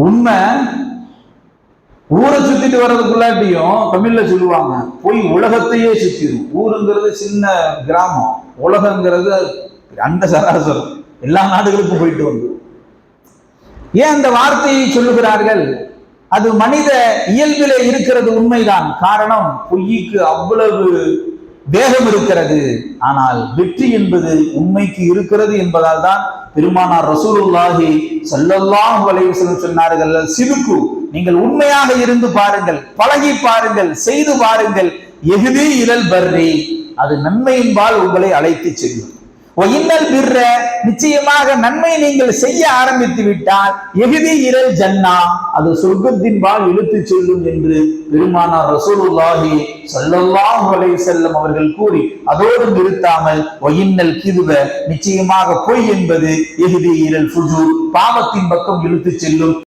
உண்மை ஊரை சுத்திட்டு வர்றதுக்குள்ளாட்டியும் தமிழ்ல சொல்லுவாங்க போய் உலகத்தையே சுத்திடும். ஊருங்கிறது சின்ன கிராமம், உலகங்கிறது அந்த சராசரம் எல்லா நாடுகளுக்கும் போயிட்டு வந்து. ஏன் அந்த வார்த்தையை சொல்லுகிறார்கள்? அது மனித இயல்பிலே இருக்கிறது, உண்மைதான். காரணம், பொய்க்கு அவ்வளவு வேகம் இருக்கிறது. ஆனால் வெற்றி என்பது உண்மைக்கு இருக்கிறது என்பதால் தான் பெருமானார் ரசூலுல்லாஹி ஸல்லல்லாஹு அலைஹி வஸல்லம் சொன்னார்கள், சிறுக்கு, நீங்கள் உண்மையாக இருந்து பாருங்கள், பழகி பாருங்கள், செய்து பாருங்கள், எஹ்தி இலல் பர்ரி, அது நன்மையின்பால் உங்களை அழைத்து செல்லும். இன்னல் பிர்ர, நிச்சயமாக நன்மை நீங்கள் செய்ய ஆரம்பித்து விட்டால், எஹ்தி இலல் ஜன்னா, அது சொர்க்கத்தின்பால் இழுத்து செல்லும் என்று பெருமானார் ரசூலுல்லாஹி ஸல்லல்லாஹு அலைஹி வஸல்லம் அவர்கள் கூறி அதோடு நிறுத்தாமல், இன்னல் கிதுப, நிச்சயமாக பொய் என்பது எஹ்தி இலல் ஃபுஜூர், பாவத்தின் பக்கம் இழுத்து செல்லும்.